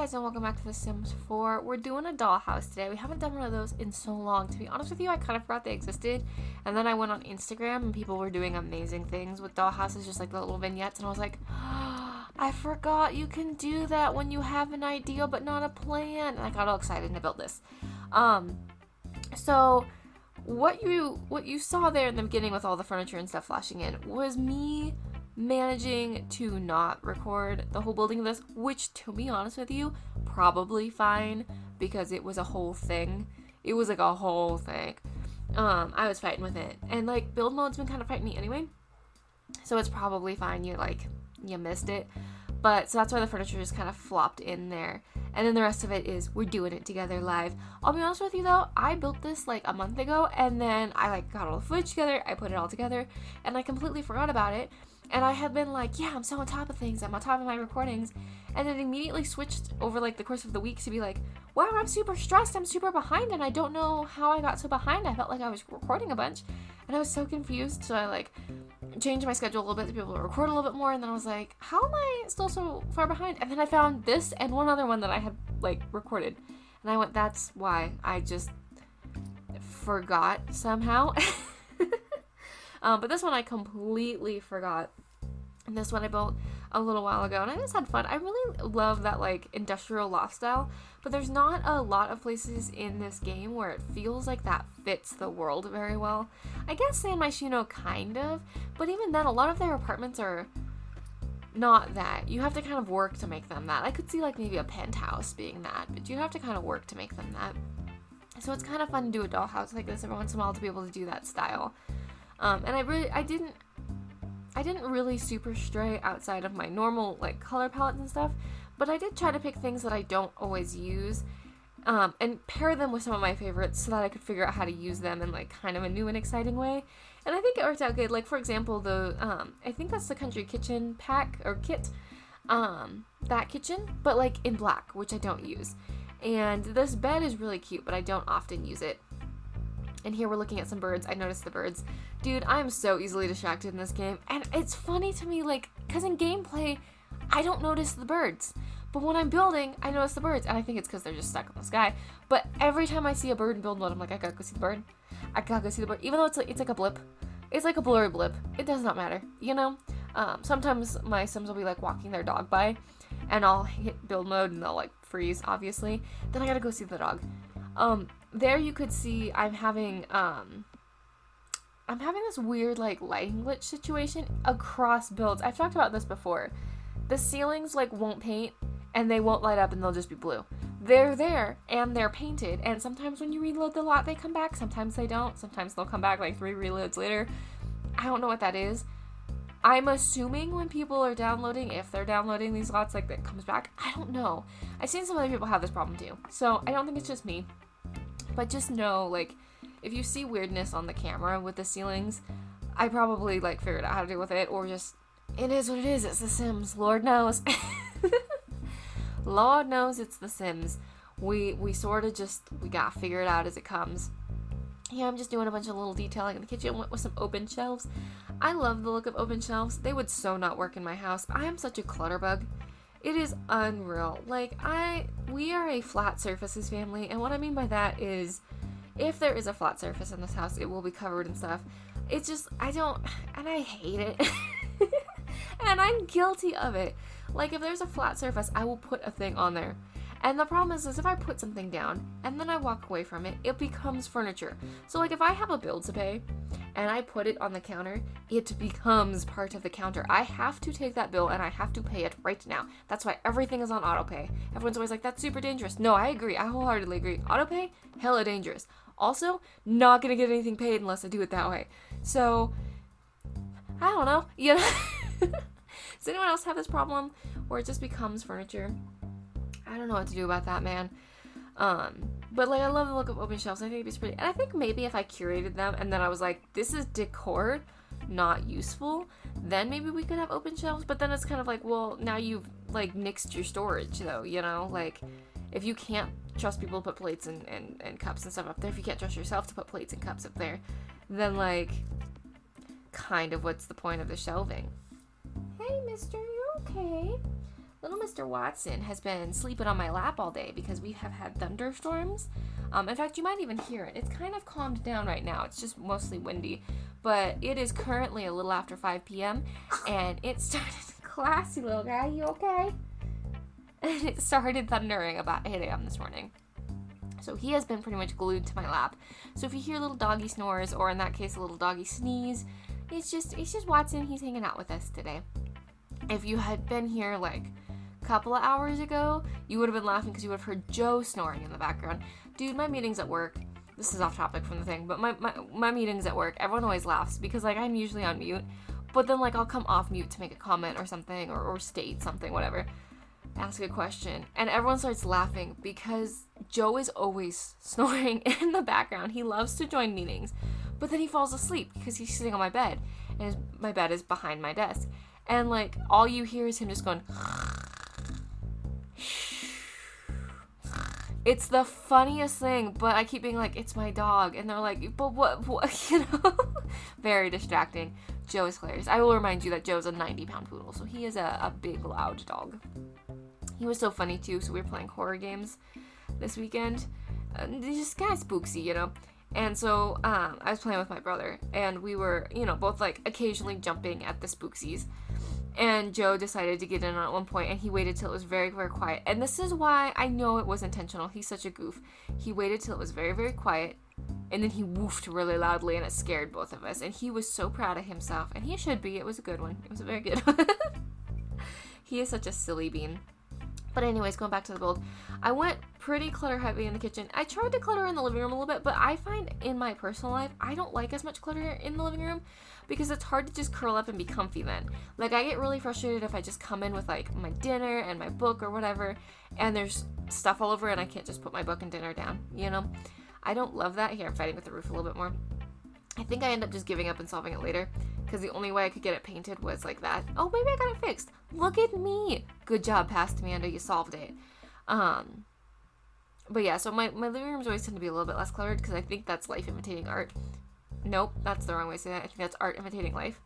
guys, and welcome back to The Sims 4. We're doing a dollhouse today. We haven't done one of those in so long. To be honest with you, I kind of forgot they existed. And then I went on Instagram and people were doing amazing things with dollhouses, just like the little vignettes. And I was like, oh, I forgot you can do that when you have an idea but not a plan. And I got all excited and I built this. So what you saw there in the beginning with all the furniture and stuff flashing in was me managing to not record the whole building of this, which, to be honest with you, probably fine, because it was a whole thing. It was like a whole thing. I was fighting with it, and like build mode's been kind of fighting me anyway, so it's probably fine. You missed it, but so that's why the furniture just kind of flopped in there, and then the rest of it is we're doing it together live. I'll be honest with you though, I built this like a month ago, and then I like got all the footage together, I put it all together, and I completely forgot about it. And I had been like, yeah, I'm so on top of things. I'm on top of my recordings. And then immediately switched over like the course of the week to be like, wow, I'm super stressed. I'm super behind. And I don't know how I got so behind. I felt like I was recording a bunch. And I was so confused. So I like changed my schedule a little bit to be able to record a little bit more. And then I was like, how am I still so far behind? And then I found this and one other one that I had like recorded. And I went, that's why I just forgot somehow. But this one I completely forgot. And this one I built a little while ago, and I just had fun. I really love that like industrial loft style, but there's not a lot of places in this game where it feels like that fits the world very well. I guess San Myshuno kind of, but even then a lot of their apartments are not that. You have to kind of work to make them that. I could see like maybe a penthouse being that, but you have to kind of work to make them that. So it's kind of fun to do a dollhouse like this every once in a while to be able to do that style. And I didn't really super stray outside of my normal like color palettes and stuff, but I did try to pick things that I don't always use, and pair them with some of my favorites so that I could figure out how to use them in like kind of a new and exciting way. And I think it worked out good. Like for example, the I think that's the country kitchen pack or kit, that kitchen, but like in black, which I don't use. And this bed is really cute, but I don't often use it. And here we're looking at some birds. I noticed the birds. Dude, I'm so easily distracted in this game. And it's funny to me, like, because in gameplay, I don't notice the birds. But when I'm building, I notice the birds. And I think it's because they're just stuck in the sky. But every time I see a bird in build mode, I'm like, I gotta go see the bird. I gotta go see the bird. Even though it's like a blip. It's like a blurry blip. It does not matter, you know? Sometimes my Sims will be, like, walking their dog by. And I'll hit build mode and they'll, like, freeze, obviously. Then I gotta go see the dog. There you could see I'm having this weird like lighting glitch situation across builds. I've talked about this before. The ceilings like won't paint and they won't light up and they'll just be blue. They're there and they're painted, and sometimes when you reload the lot they come back, sometimes they don't. Sometimes they'll come back like 3 reloads later. I don't know what that is. I'm assuming when people are downloading, if they're downloading these lots, like that comes back. I don't know. I've seen some other people have this problem too. So I don't think it's just me. But just know, like, if you see weirdness on the camera with the ceilings, I probably, like, figured out how to deal with it, or just, it is what it is, it's The Sims, Lord knows. Lord knows it's The Sims. We sort of just, we gotta figure it out as it comes. Yeah, I'm just doing a bunch of little detailing in the kitchen, went with some open shelves. I love the look of open shelves. They would so not work in my house. I am such a clutter bug. It is unreal. Like, we are a flat surfaces family, and what I mean by that is, if there is a flat surface in this house, it will be covered in stuff. It's just, and I hate it. And I'm guilty of it. Like, if there's a flat surface, I will put a thing on there. And the problem is if I put something down, and then I walk away from it, it becomes furniture. So, like, if I have a bill to pay, and I put it on the counter, it becomes part of the counter. I have to take that bill and I have to pay it right now. That's why everything is on auto pay. Everyone's always like, that's super dangerous. No, I agree. I wholeheartedly agree. Auto pay, hella dangerous. Also, not gonna get anything paid unless I do it that way. So, I don't know. You know? Does anyone else have this problem where it just becomes furniture? I don't know what to do about that, man. But like, I love the look of open shelves. I think it'd be pretty. And I think maybe if I curated them and then I was like, this is decor, not useful, then maybe we could have open shelves. But then it's kind of like, well, now you've like nixed your storage though, you know? Like, if you can't trust people to put plates and cups and stuff up there, if you can't trust yourself to put plates and cups up there, then like, kind of what's the point of the shelving? Hey, mister, you okay? little Mr. Watson has been sleeping on my lap all day because we have had thunderstorms. In fact, you might even hear it. It's kind of calmed down right now. It's just mostly windy. But it is currently a little after 5 p.m. and it started, classy little guy, you okay? And it started thundering about 8 a.m. this morning. So he has been pretty much glued to my lap. So if you hear little doggy snores, or in that case, a little doggy sneeze, it's just Watson. He's hanging out with us today. If you had been here like a couple of hours ago, you would have been laughing because you would have heard Joe snoring in the background. Dude, my meetings at work, this is off topic from the thing, but my meetings at work, everyone always laughs because like I'm usually on mute, but then like I'll come off mute to make a comment or something, or state something, whatever, ask a question, and everyone starts laughing because Joe is always snoring in the background. He loves to join meetings, but then he falls asleep because he's sitting on my bed, and my bed is behind my desk, and like all you hear is him just going. It's the funniest thing, but I keep being like, it's my dog. And they're like, but what, you know? Very distracting. Joe is hilarious. I will remind you that Joe's a 90-pound poodle, so he is a big, loud dog. He was so funny, too, so we were playing horror games this weekend. Just kind of spooksy, you know? And so I was playing with my brother, and we were, you know, both, like, occasionally jumping at the spooksies. And Joe decided to get in on at one point, and he waited till it was very, very quiet. And this is why I know it was intentional. He's such a goof. He waited till it was very, very quiet, and then he woofed really loudly, and it scared both of us. And he was so proud of himself, and he should be. It was a good one. It was a very good one. He is such a silly bean. But anyways, going back to the build, I went pretty clutter heavy in the kitchen. I tried to clutter in the living room a little bit, but I find in my personal life, I don't like as much clutter in the living room because it's hard to just curl up and be comfy then. Like, I get really frustrated if I just come in with, like, my dinner and my book or whatever, and there's stuff all over and I can't just put my book and dinner down, you know? I don't love that. Here, I'm fighting with the roof a little bit more. I think I end up just giving up and solving it later because the only way I could get it painted was like that. Oh, maybe I got it fixed. Look at me. Good job, past Amanda. You solved it. But yeah, so my living rooms always tend to be a little bit less cluttered because I think that's life imitating art. Nope, that's the wrong way to say that. I think that's art imitating life.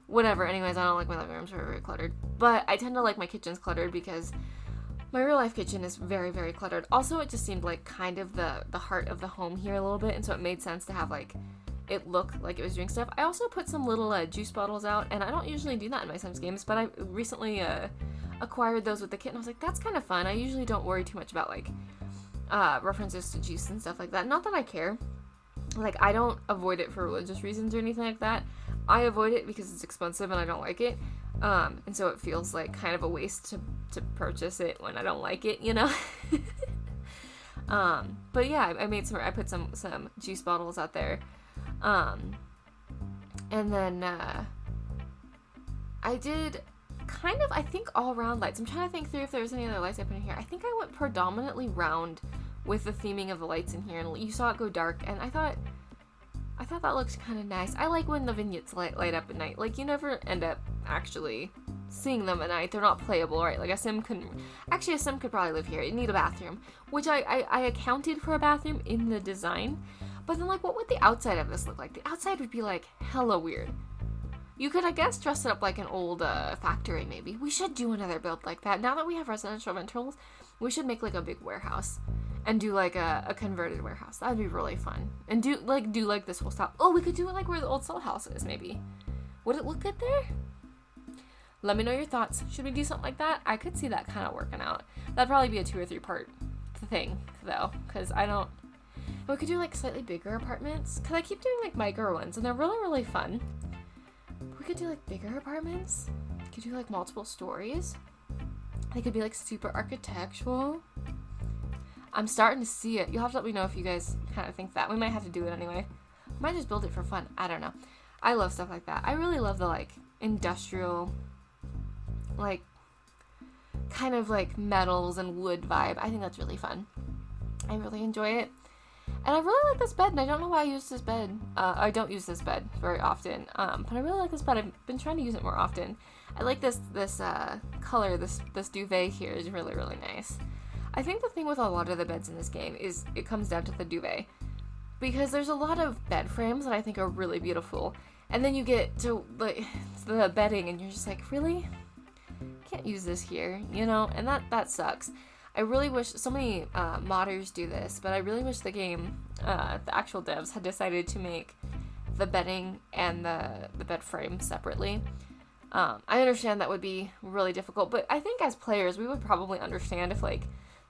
Whatever. Anyways, I don't like my living rooms very, very cluttered. But I tend to like my kitchens cluttered because my real life kitchen is very, very cluttered. Also, it just seemed like kind of the heart of the home here a little bit, and so it made sense to have like it look like it was doing stuff. I also put some little juice bottles out, and I don't usually do that in my Sims games, but I recently acquired those with the kit, and I was like, that's kind of fun. I usually don't worry too much about like references to juice and stuff like that. Not that I care. Like, I don't avoid it for religious reasons or anything like that. I avoid it because it's expensive and I don't like it. And so it feels like kind of a waste to purchase it when I don't like it, you know? But yeah, I put some juice bottles out there. And then, I did kind of, I think, all round lights. I'm trying to think through if there's any other lights I put in here. I think I went predominantly round with the theming of the lights in here, and you saw it go dark, and I thought that looked kind of nice. I like when the vignettes light up at night. Like, you never end up actually seeing them at night. They're not playable, right? Like, a sim could probably live here. It need a bathroom, which I accounted for a bathroom in the design, but then, like, what would the outside of this look like? The outside would be, like, hella weird. You could, I guess, dress it up like an old factory, maybe. We should do another build like that. Now that we have residential rentals, we should make, like, a big warehouse. And do, like, a converted warehouse. That would be really fun. And do this whole style. Oh, we could do it, like, where the old Dollhouse is, maybe. Would it look good there? Let me know your thoughts. Should we do something like that? I could see that kind of working out. That'd probably be a 2 or 3 part thing, though. Because we could do, like, slightly bigger apartments. Because I keep doing, like, micro ones. And they're really, really fun. We could do, like, bigger apartments. We could do, like, multiple stories. They could be, like, super architectural. I'm starting to see it. You'll have to let me know if you guys kind of think that. We might have to do it anyway. Might just build it for fun. I don't know. I love stuff like that. I really love the, like, industrial, like, kind of, like, metals and wood vibe. I think that's really fun. I really enjoy it. And I really like this bed, and I don't know why I use this bed. I don't use this bed very often. But I really like this bed. I've been trying to use it more often. I like this color, this duvet here is really, really nice. I think the thing with a lot of the beds in this game is it comes down to the duvet. Because there's a lot of bed frames that I think are really beautiful. And then you get to, like, the bedding and you're just like, really? can't use this here, you know, and that sucks. I really wish, so many modders do this, but I really wish the game, the actual devs had decided to make the bedding and the bed frame separately. I understand that would be really difficult, but I think as players, we would probably understand if, like,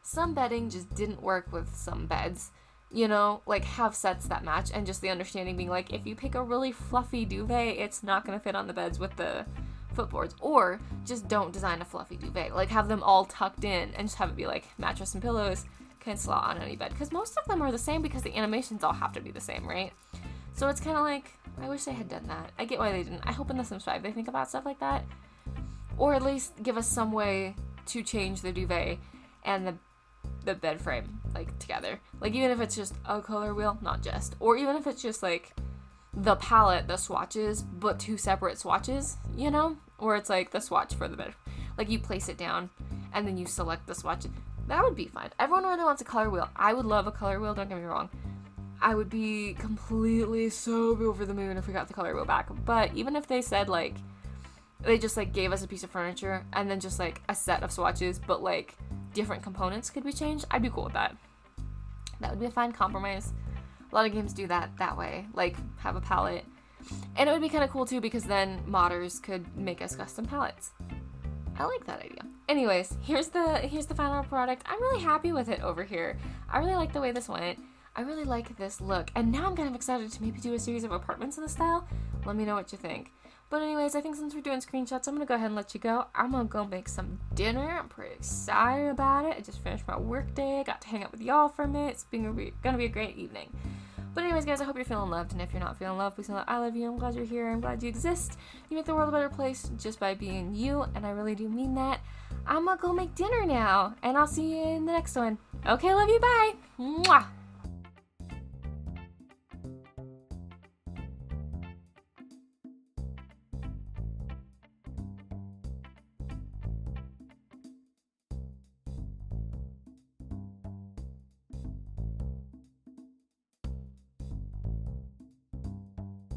some bedding just didn't work with some beds, you know, like, have sets that match, and just the understanding being, like, if you pick a really fluffy duvet, it's not going to fit on the beds with the footboards, or just don't design a fluffy duvet, like, have them all tucked in, and just have it be, like, mattress and pillows can slot on any bed, because most of them are the same, because the animations all have to be the same, right? So it's kind of like, I wish they had done that. I get why they didn't. I hope in The Sims 5 they think about stuff like that. Or at least give us some way to change the duvet and the bed frame, like, together. Like, even if it's just a color wheel, not just. Or even if it's just, like, the palette, the swatches, but 2 separate swatches, you know? Or it's, like, the swatch for the bed. Like, you place it down, and then you select the swatch. That would be fine. Everyone really wants a color wheel. I would love a color wheel, don't get me wrong. I would be completely so over the moon if we got the color wheel back. But even if they said, like, they just, like, gave us a piece of furniture and then just, like, a set of swatches, but, like, different components could be changed, I'd be cool with that. That would be a fine compromise. A lot of games do that way, like, have a palette. And it would be kind of cool, too, because then modders could make us custom palettes. I like that idea. Anyways, here's the final product. I'm really happy with it over here. I really like the way this went. I really like this look, and now I'm kind of excited to maybe do a series of apartments in this style. Let me know what you think. But anyways, I think since we're doing screenshots, I'm going to go ahead and let you go. I'm going to go make some dinner. I'm pretty excited about it. I just finished my work day. I got to hang out with y'all for a minute. It's going to be a great evening. But anyways, guys, I hope you're feeling loved, and if you're not feeling loved, please know that I love you. I'm glad you're here. I'm glad you exist. You make the world a better place just by being you, and I really do mean that. I'm going to go make dinner now, and I'll see you in the next one. Okay, love you. Bye. Mwah.